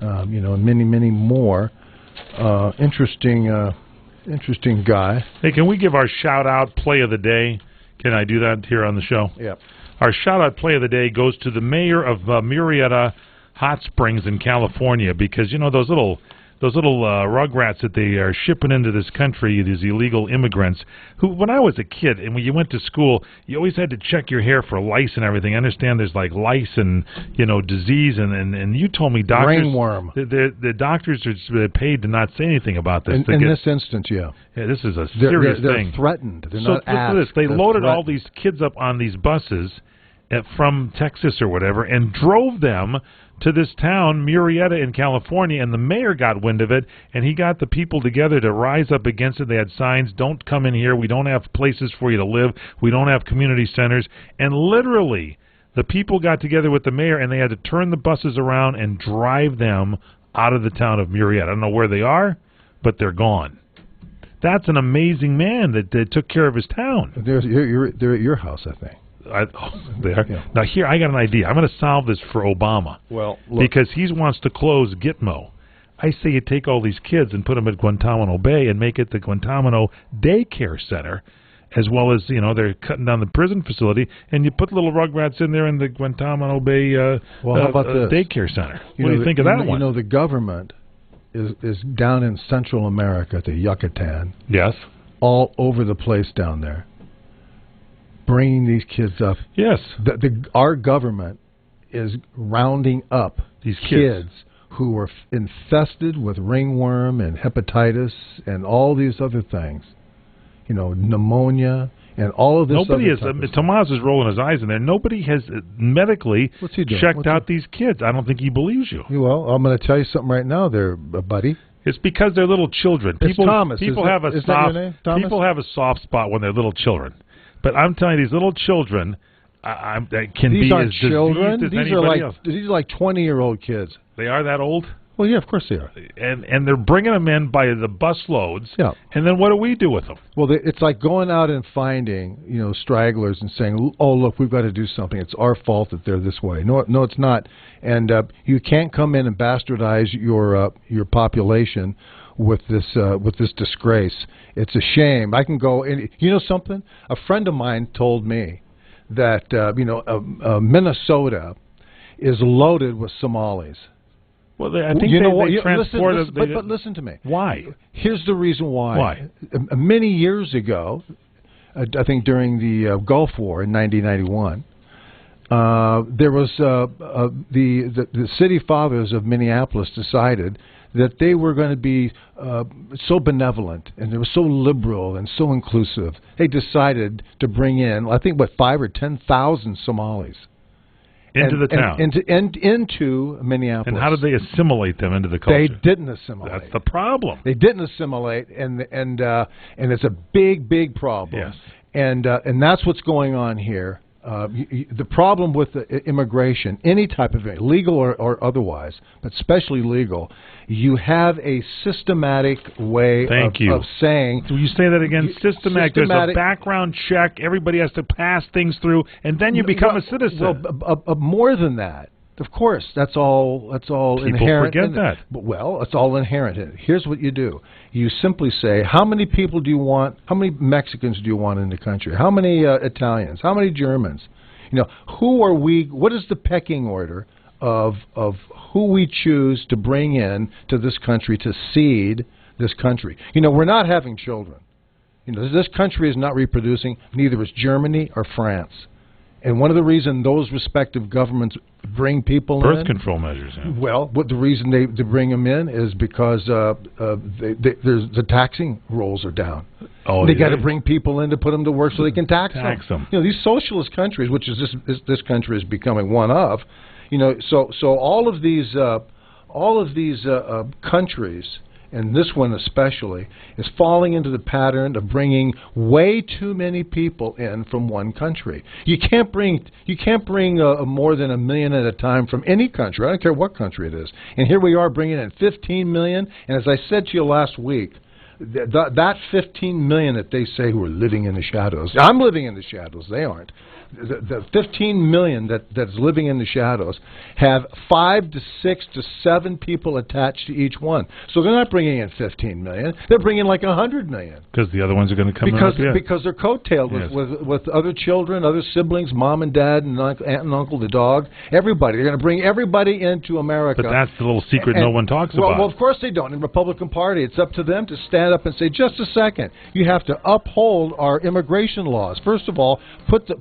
and many, many more. Interesting guy. Hey, can we give our shout-out play of the day? Can I do that here on the show? Yeah. Our shout-out play of the day goes to the mayor of Murrieta Hot Springs in California, because, you know, those little rugrats that they are shipping into this country, these illegal immigrants, who, when I was a kid and when you went to school, you always had to check your hair for lice and everything. I understand there's like lice and, disease, and you told me doctors... Ringworm. The doctors are paid to not say anything about this. In this instance, yeah. Yeah, this is a serious thing. They're threatened. They're so not asked. Look at this. They loaded threatened. all these kids up on these buses from Texas or whatever and drove them to this town, Murrieta in California, and the mayor got wind of it, and he got the people together to rise up against it. They had signs, "Don't come in here, we don't have places for you to live, we don't have community centers," and literally, the people got together with the mayor, and they had to turn the buses around and drive them out of the town of Murrieta. I don't know where they are, but they're gone. That's an amazing man that took care of his town. They're at your house, I think. They are. Yeah. Now here, I got an idea. I'm going to solve this for Obama. Well, look. Because he wants to close Gitmo. I say you take all these kids and put them at Guantanamo Bay and make it the Guantanamo Daycare Center, as well as, they're cutting down the prison facility, and you put little rugrats in there in the Guantanamo Bay how about this? Daycare Center. What do you think of that one? The government is down in Central America, the Yucatan. Yes. All over the place down there, bringing these kids up. Yes. Our government is rounding up these kids who are infested with ringworm and hepatitis and all these other things. Pneumonia and all of this. Tomas is rolling his eyes in there. Nobody has medically checked out these kids. I don't think he believes you. Well, I'm going to tell you something right now there, buddy. It's because they're little children. Thomas. People have a soft spot when they're little children. But I'm telling you, these little children can these be aren't as children. diseased as These anybody are else. These are like 20-year-old kids. They are that old? Well, yeah, of course they are. And they're bringing them in by the bus loads. Yeah. And then what do we do with them? Well, it's like going out and finding, stragglers and saying, "Oh, look, we've got to do something. It's our fault that they're this way." No, it's not. And you can't come in and bastardize your population with this disgrace. It's a shame. I can go. You know something? A friend of mine told me that Minnesota is loaded with Somalis. Well, I think they transport. But listen to me. Why? Here's the reason why. Why? Many years ago, I think during the Gulf War in 1991, there was the city fathers of Minneapolis decided that they were going to be so benevolent and they were so liberal and so inclusive. They decided to bring in, I think, 5,000 or 10,000 Somalis into the town, into Minneapolis. And how did they assimilate them into the culture? They didn't assimilate. That's the problem. They didn't assimilate, and it's a big problem. Yes. And that's what's going on here. The problem with immigration, any type of legal or otherwise, but especially legal, you have a systematic way of saying. Will you say that again? Systematic. There's a background check. Everybody has to pass things through, and then you become a citizen. Well, more than that. Of course, that's all inherent. People forget that. Well, it's all inherent in it. Here's what you do. You simply say, how many people do you want, how many Mexicans do you want in the country? How many Italians? How many Germans? Who are we, what is the pecking order of who we choose to bring in to this country to seed this country? We're not having children. This country is not reproducing, neither is Germany or France. And one of the reasons those respective governments bring people in... Birth control measures. Yeah. Well, the reason they bring them in is because the taxing rolls are down. They got to bring people in to put them to work so they can tax them. These socialist countries, which is this country is becoming one of, so all of these countries, and this one especially, is falling into the pattern of bringing way too many people in from one country. You can't bring more than 1 million at a time from any country. I don't care what country it is. And here we are bringing in 15 million. And as I said to you last week, that 15 million that they say who are living in the shadows, I'm living in the shadows. They aren't. The 15 million that's living in the shadows have 5 to 6 to 7 people attached to each one. So they're not bringing in 15 million. They're bringing like 100 million. Because the other ones are going to come in. Because they're coattailed with other children, other siblings, mom and dad, and aunt and uncle, the dog, everybody. They're going to bring everybody into America. But that's the little secret no one talks about. Well, of course they don't. In the Republican Party, it's up to them to stand up and say, just a second, you have to uphold our immigration laws. First of all, put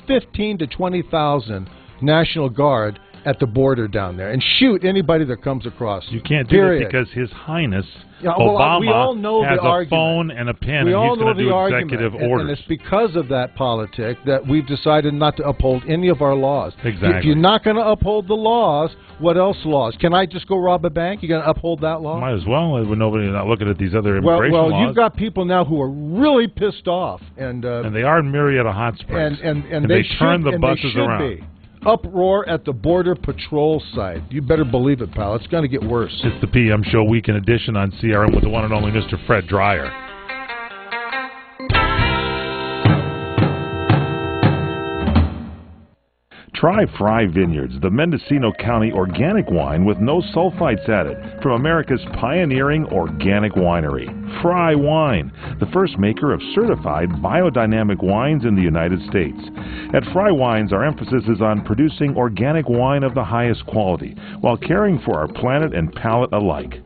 15 to 20,000 National Guard at the border down there and shoot anybody that comes across. You can't do that because His Highness Obama has a phone and a pen, and he's going to do executive orders. And it's because of that politic that we've decided not to uphold any of our laws. Exactly. If you're not going to uphold the laws, what else laws? Can I just go rob a bank? You're going to uphold that law? Might as well. With nobody not looking at these other immigration laws. Well, you've got people now who are really pissed off, and they are in Marietta Hot Springs, and they turn the buses around. Uproar at the Border Patrol site. You better believe it, pal. It's going to get worse. It's the PM Show Weekend Edition on CRM with the one and only Mr. Fred Dyer. Try Fry Vineyards, the Mendocino County organic wine with no sulfites added from America's pioneering organic winery. Fry Wine, the first maker of certified biodynamic wines in the United States. At Fry Wines, our emphasis is on producing organic wine of the highest quality while caring for our planet and palate alike.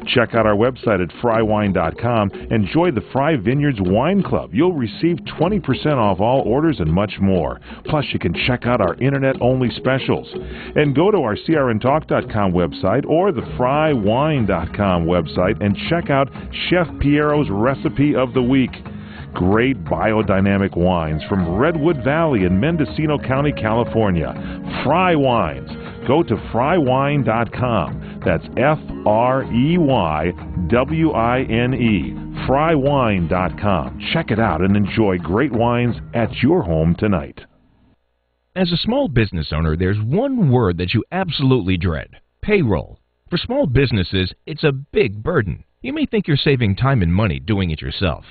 Check out our website at frywine.com and join the Fry Vineyards Wine Club. You'll receive 20% off all orders and much more. Plus, you can check out our internet-only specials. And go to our crntalk.com website or the frywine.com website and check out Chef Piero's Recipe of the Week. Great biodynamic wines from Redwood Valley in Mendocino County, California. Fry Wines. Go to frywine.com. That's FREYWINE. Frywine.com. Check it out and enjoy great wines at your home tonight. As a small business owner, there's one word that you absolutely dread: payroll. For small businesses, it's a big burden. You may think you're saving time and money doing it yourself.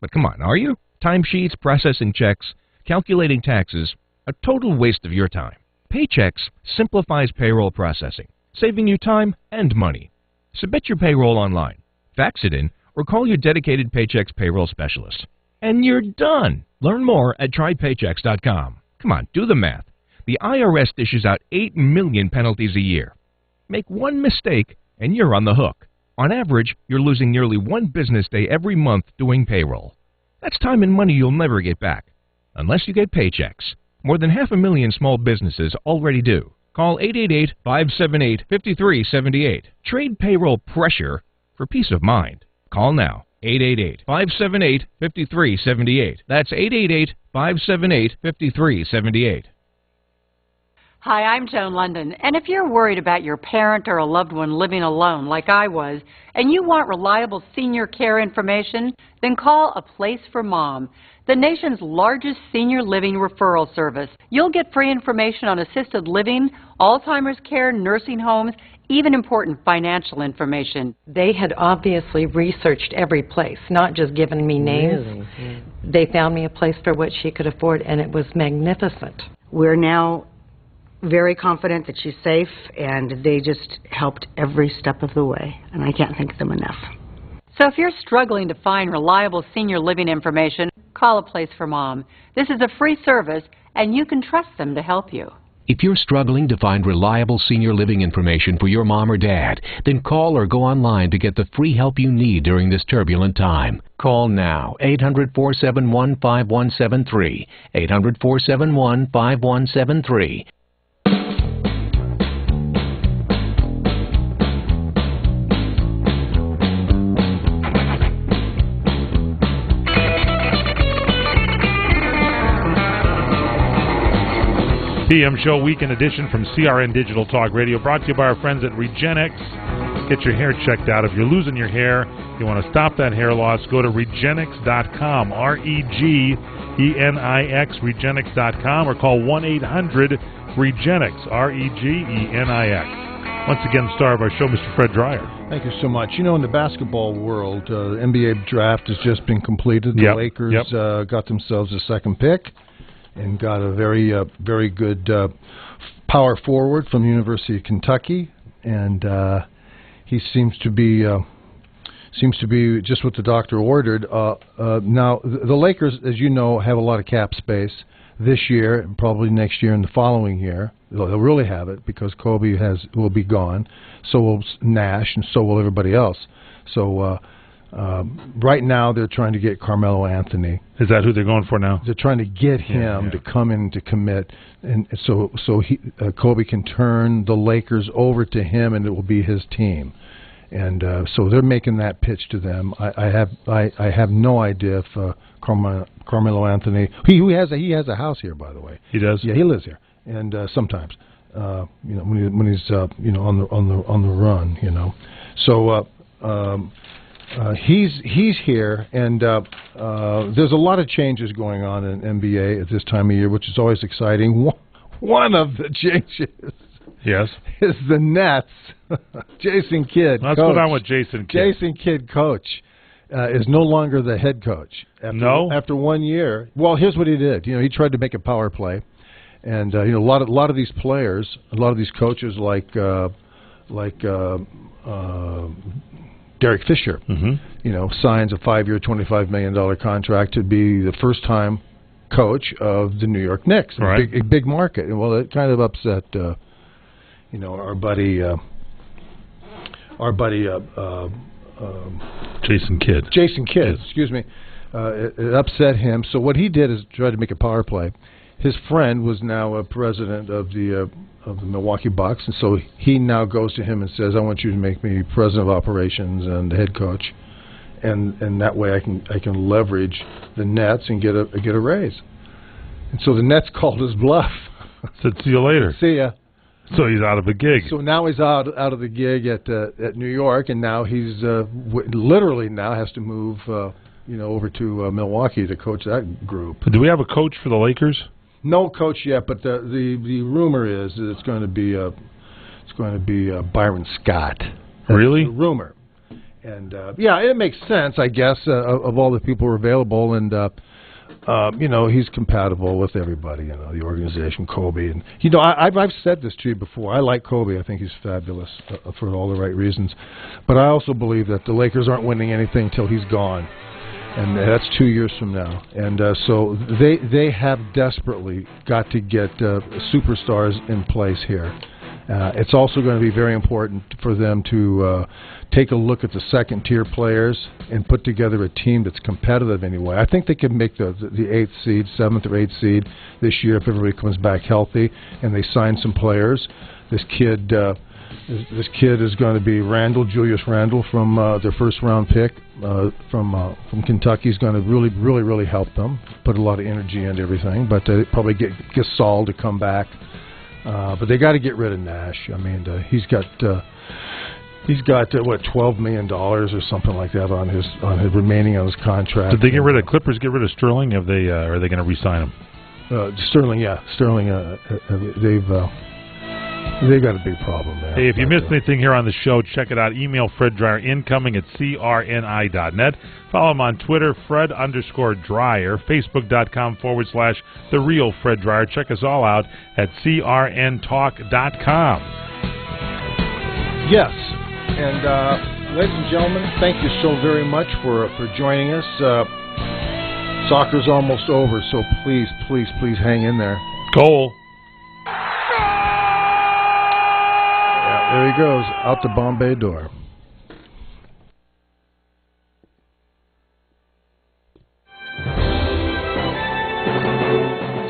But come on, are you? Timesheets, processing checks, calculating taxes, a total waste of your time. Paychex simplifies payroll processing, saving you time and money. Submit your payroll online, fax it in, or call your dedicated Paychex payroll specialist. And you're done. Learn more at trypaychex.com. Come on, do the math. The IRS dishes out 8 million penalties a year. Make one mistake and you're on the hook. On average, you're losing nearly 1 business day every month doing payroll. That's time and money you'll never get back, unless you get Paychex. More than 500,000 small businesses already do. Call 888-578-5378. Trade payroll pressure for peace of mind. Call now. 888-578-5378. That's 888-578-5378. Hi, I'm Joan London, and if you're worried about your parent or a loved one living alone like I was, and you want reliable senior care information, then call A Place for Mom, the nation's largest senior living referral service. You'll get free information on assisted living, Alzheimer's care, nursing homes, even important financial information. They had obviously researched every place, not just given me names. Really? They found me a place for what she could afford, and it was magnificent. We're now very confident that she's safe, and they just helped every step of the way, and I can't thank them enough. So if you're struggling to find reliable senior living information, call A Place for Mom. This is a free service, and you can trust them to help you. If you're struggling to find reliable senior living information for your mom or dad, then call or go online to get the free help you need during this turbulent time. Call now, 800-471-5173, 800-471-5173. PM Show Weekend Edition from CRN Digital Talk Radio, brought to you by our friends at Regenix. Get your hair checked out. If you're losing your hair, you want to stop that hair loss, go to Regenix.com, R-E-G-E-N-I-X, Regenix.com, or call 1-800-REGENIX, R-E-G-E-N-I-X. Once again, the star of our show, Mr. Fred Dyer. Thank you so much. You know, in the basketball world, the NBA draft has just been completed. The Lakers got themselves a second pick and got a very good power forward from the University of Kentucky, and he seems to be just what the doctor ordered. Now, the Lakers, as you know, have a lot of cap space this year, and probably next year and the following year. They'll really have it because Kobe will be gone. So will Nash, and so will everybody else. So right now they're trying to get Carmelo Anthony. Is that who they're going for now? They're trying to get him to come in to commit, and so Kobe can turn the Lakers over to him, and it will be his team. And so they're making that pitch to them. I have no idea if Carmelo Anthony he has a house here, by the way. He does. Yeah, he lives here, and sometimes when he's on the run, so. He's here, and there's a lot of changes going on in NBA at this time of year, which is always exciting. One of the changes, yes, is the Nets. Jason Kidd. Let's go down with Jason Kidd. Jason Kidd, coach, is no longer the head coach. After 1 year. Well, here's what he did. He tried to make a power play, and a lot of these players, a lot of these coaches, like Derek Fisher, signs a 5-year, $25 million contract to be the first-time coach of the New York Knicks, right. a big market. And well, it kind of upset, our buddy Jason Kidd. Jason Kidd, excuse me. It upset him. So what he did is try to make a power play. His friend was now a president of the Milwaukee Bucks, and so he now goes to him and says, "I want you to make me president of operations and head coach, and that way I can leverage the Nets and get a raise." And so the Nets called his bluff. Said, "See you later." See ya. So he's out of a gig. So now he's out of the gig at New York, and now he's literally now has to move over to Milwaukee to coach that group. Do we have a coach for the Lakers? No coach yet, but the rumor is that it's going to be Byron Scott. That's really? The rumor, and it makes sense, I guess, of all the people who are available, and he's compatible with everybody, the organization, Kobe, and I've said this to you before. I like Kobe. I think he's fabulous for all the right reasons, but I also believe that the Lakers aren't winning anything till he's gone. And that's 2 years from now. And so they have desperately got to get superstars in place here. It's also going to be very important for them to take a look at the second-tier players and put together a team that's competitive anyway. I think they can make the 8th seed, 7th or 8th seed this year if everybody comes back healthy and they sign some players. This kid is going to be Julius Randle from their first-round pick from Kentucky. Is going to really help them, put a lot of energy into everything. But probably get Gasol to come back But they got to get rid of Nash. I mean, he's got what, $12 million or something like that on his remaining on his contract. Did they get rid of Clippers? Get rid of Sterling? Have they? Are they going to re-sign him? Sterling, yeah, Sterling. They got a big problem there. Hey, if you missed anything here on the show, check it out. Email Fred Dyer incoming at crni.net. Follow him on Twitter, Fred_Dryer, Facebook.com/The Real Fred Dyer. Check us all out at crntalk.com. Yes, and ladies and gentlemen, thank you so very much for joining us. Soccer's almost over, so please hang in there. Goal. There he goes, out the Bombay door.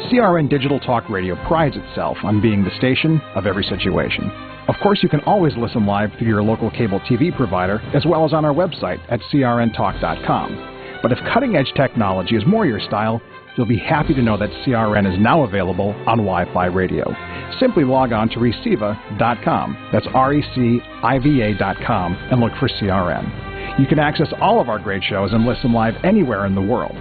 CRN Digital Talk Radio prides itself on being the station of every situation. Of course, you can always listen live through your local cable TV provider, as well as on our website at crntalk.com. But if cutting-edge technology is more your style, you'll be happy to know that CRN is now available on Wi-Fi radio. Simply log on to Reciva.com, that's RECIVA.com, and look for CRN. You can access all of our great shows and listen live anywhere in the world.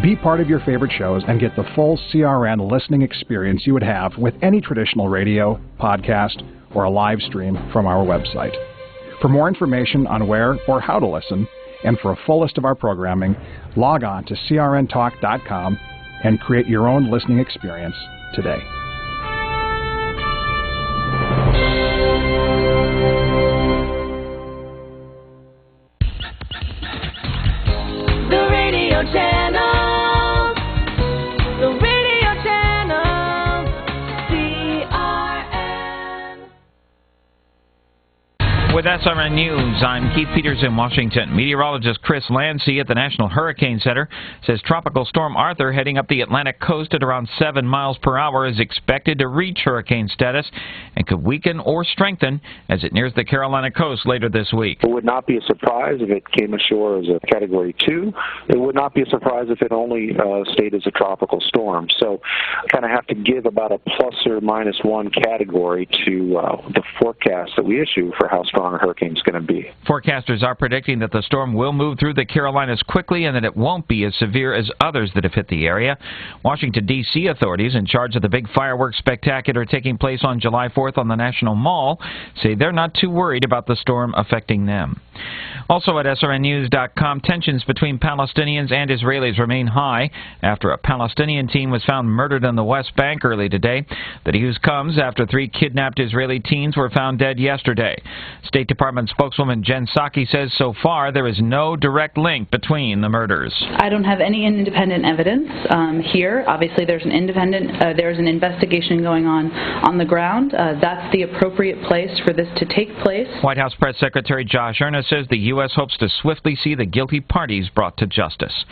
Be part of your favorite shows and get the full CRN listening experience you would have with any traditional radio, podcast, or a live stream from our website. For more information on where or how to listen, and for a full list of our programming, log on to crntalk.com and create your own listening experience today. The radio channel. The radio channel. CRN. With SRN News, I'm Keith Peters in Washington. Meteorologist Chris Landsea at the National Hurricane Center says Tropical Storm Arthur, heading up the Atlantic coast at around 7 miles per hour, is expected to reach hurricane status and could weaken or strengthen as it nears the Carolina coast later this week. It would not be a surprise if it came ashore as a Category 2. It would not be a surprise if it only stayed as a tropical storm. So kind of have to give about a plus or minus 1 category to the forecast that we issue for how strong a hurricane is going to be. Forecasters are predicting that the storm will move through the Carolinas quickly and that it won't be as severe as others that have hit the area. Washington, D.C. authorities in charge of the big fireworks spectacular taking place on July 4th on the National Mall say they're not too worried about the storm affecting them. Also at SRNnews.com, tensions between Palestinians and Israelis remain high after a Palestinian teen was found murdered on the West Bank early today. The news comes after 3 kidnapped Israeli teens were found dead yesterday. State Department spokeswoman Jen Psaki says so far there is no direct link between the murders. I don't have any independent evidence here. Obviously, there's an investigation going on the ground. That's the appropriate place for this to take place. White House Press Secretary Josh Earnest says the U.S. hopes to swiftly see the guilty parties brought to justice.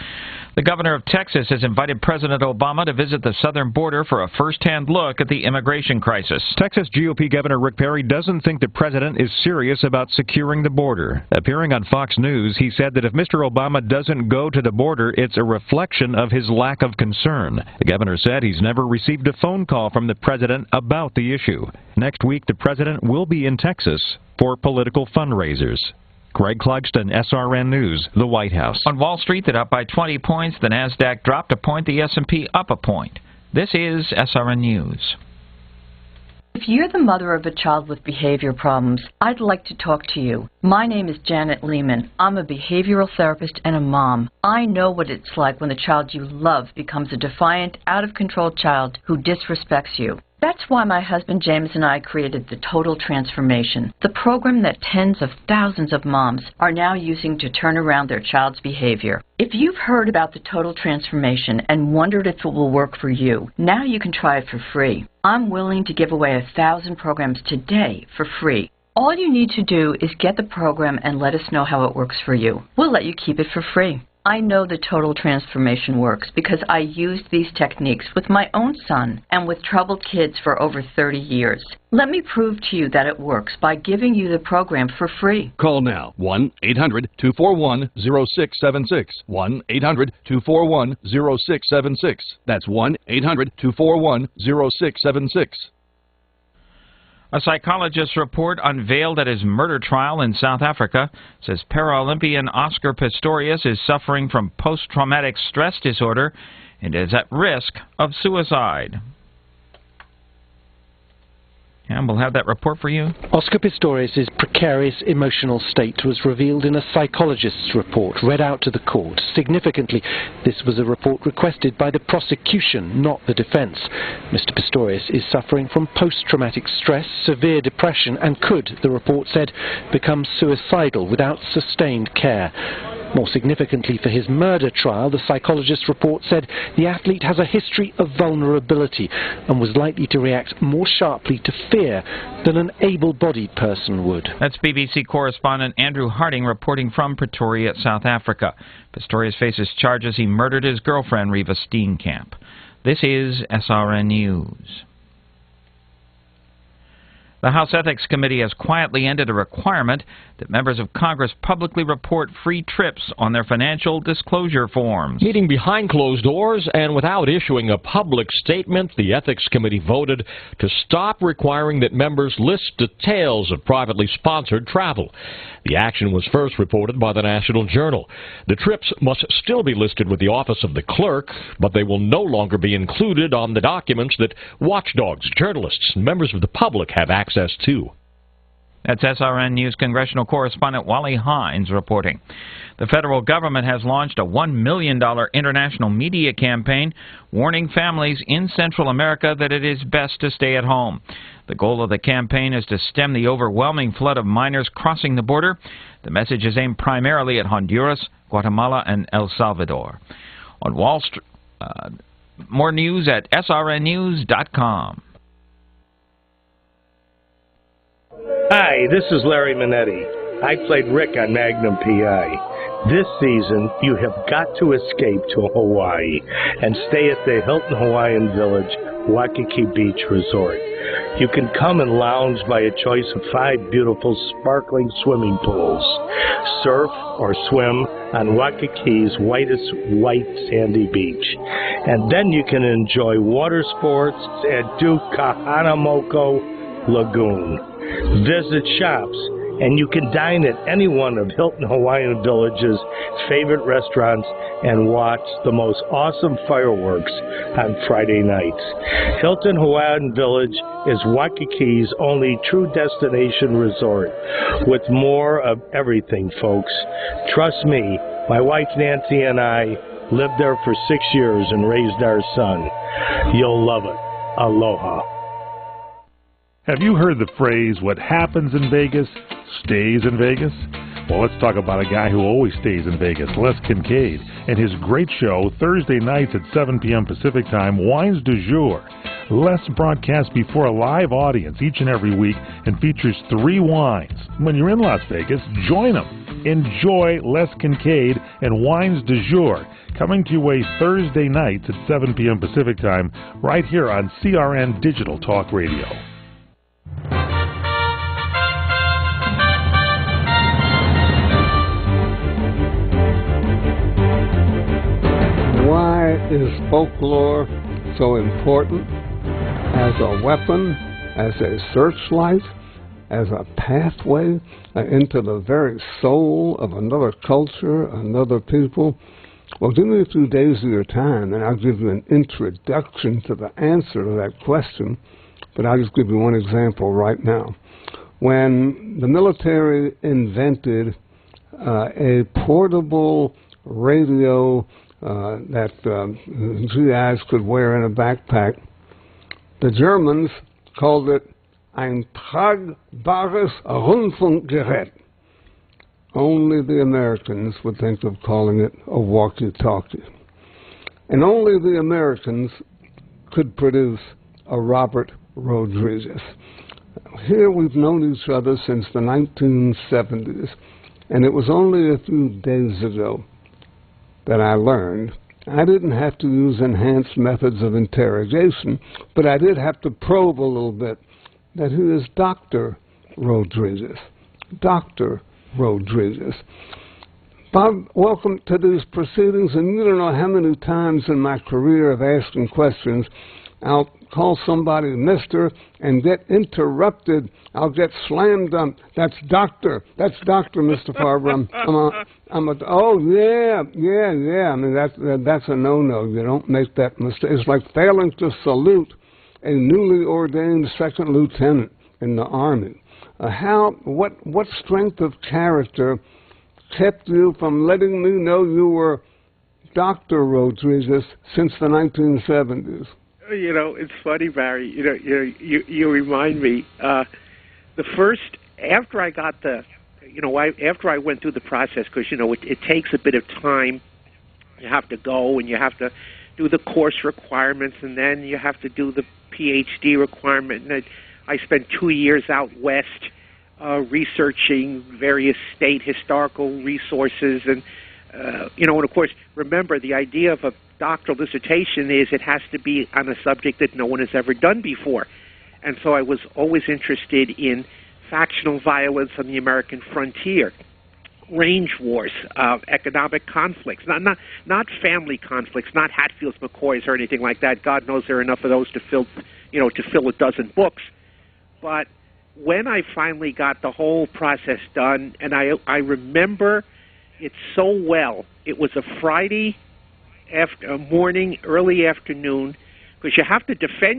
The governor of Texas has invited President Obama to visit the southern border for a first-hand look at the immigration crisis. Texas GOP Governor Rick Perry doesn't think the president is serious about securing the border. Appearing on Fox News, he said that if Mr. Obama doesn't go to the border, it's a reflection of his lack of concern. The governor said he's never received a phone call from the president about the issue. Next week, the president will be in Texas for political fundraisers. Greg Clugston, SRN News, the White House. On Wall Street, that up by 20 points. The Nasdaq dropped a point. The S&P up a point. This is SRN News. If you're the mother of a child with behavior problems, I'd like to talk to you. My name is Janet Lehman. I'm a behavioral therapist and a mom. I know what it's like when the child you love becomes a defiant, out-of-control child who disrespects you. That's why my husband James and I created the Total Transformation, the program that tens of thousands of moms are now using to turn around their child's behavior. If you've heard about the Total Transformation and wondered if it will work for you, now you can try it for free. I'm willing to give away 1,000 programs today for free. All you need to do is get the program and let us know how it works for you. We'll let you keep it for free. I know the Total Transformation works because I used these techniques with my own son and with troubled kids for over 30 years. Let me prove to you that it works by giving you the program for free. Call now, 1-800-241-0676. 1-800-241-0676. That's 1-800-241-0676. A psychologist's report unveiled at his murder trial in South Africa says Paralympian Oscar Pistorius is suffering from post-traumatic stress disorder and is at risk of suicide. And we'll have that report for you. Oscar Pistorius' precarious emotional state was revealed in a psychologist's report read out to the court. Significantly, this was a report requested by the prosecution, not the defense. Mr. Pistorius is suffering from post-traumatic stress, severe depression, and could, the report said, become suicidal without sustained care. More significantly for his murder trial, the psychologist's report said the athlete has a history of vulnerability and was likely to react more sharply to fear than an able-bodied person would. That's BBC correspondent Andrew Harding reporting from Pretoria, South Africa. Pistorius faces charges he murdered his girlfriend, Reva Steenkamp. This is SRN News. The House Ethics Committee has quietly ended a requirement that members of Congress publicly report free trips on their financial disclosure forms. Meeting behind closed doors and without issuing a public statement, the Ethics Committee voted to stop requiring that members list details of privately sponsored travel. The action was first reported by the National Journal. The trips must still be listed with the Office of the Clerk, but they will no longer be included on the documents that watchdogs, journalists, and members of the public have access to. That's SRN News congressional correspondent Wally Hines reporting. The federal government has launched a $1 million international media campaign warning families in Central America that it is best to stay at home. The goal of the campaign is to stem the overwhelming flood of minors crossing the border. The message is aimed primarily at Honduras, Guatemala, and El Salvador. On Wall Street, more news at srnnews.com. Hi, this is Larry Minetti. I played Rick on Magnum PI. This season, you have got to escape to Hawaii and stay at the Hilton Hawaiian Village, Waikiki Beach Resort. You can come and lounge by a choice of 5 beautiful sparkling swimming pools. Surf or swim on Waikiki's whitest white sandy beach. And then you can enjoy water sports at Kahanamoko Lagoon. Visit shops, and you can dine at any one of Hilton Hawaiian Village's favorite restaurants and watch the most awesome fireworks on Friday nights. Hilton Hawaiian Village is Waikiki's only true destination resort with more of everything, folks. Trust me, my wife Nancy and I lived there for 6 years and raised our son. You'll love it. Aloha. Have you heard the phrase, what happens in Vegas stays in Vegas? Well, let's talk about a guy who always stays in Vegas, Les Kincaid, and his great show, Thursday nights at 7 p.m. Pacific Time, Wines du Jour. Les broadcasts before a live audience each and every week and features 3 wines. When you're in Las Vegas, join him. Enjoy Les Kincaid and Wines du Jour, coming to you Thursday nights at 7 p.m. Pacific Time, right here on CRN Digital Talk Radio. Why is folklore so important as a weapon, as a searchlight, as a pathway into the very soul of another culture, another people? Well, give me a few days of your time, and I'll give you an introduction to the answer to that question, but I'll just give you one example right now. When the military invented a portable radio that GIs could wear in a backpack, the Germans called it ein tragbares Rundfunkgerät. Only the Americans would think of calling it a walkie-talkie. And only the Americans could produce a Robert Rodriguez. Here we've known each other since the 1970s, and it was only a few days ago that I learned I didn't have to use enhanced methods of interrogation, but I did have to probe a little bit that he is Dr. Rodriguez. Dr. Rodriguez. Bob, welcome to these proceedings, and you don't know how many times in my career of asking questions I'll call somebody Mr. and get interrupted. I'll get slammed on. That's Doctor, Mr. Farber. Oh, yeah. I mean, that's a no-no. You don't make that mistake. It's like failing to salute a newly ordained second lieutenant in the Army. What strength of character kept you from letting me know you were Dr. Rodriguez since the 1970s? You know, it's funny, Barry. You remind me. After I got after I went through the process, because it takes a bit of time. You have to go and you have to do the course requirements, and then you have to do the PhD requirement. And I spent 2 years out west researching various state historical resources, and and of course, remember the idea of a doctoral dissertation is it has to be on a subject that no one has ever done before. And so I was always interested in factional violence on the American frontier, range wars, economic conflicts, not family conflicts, not Hatfields, McCoys, or anything like that. God knows there are enough of those to fill a dozen books. But when I finally got the whole process done, and I remember it so well, it was a Friday morning, early afternoon, because you have to defend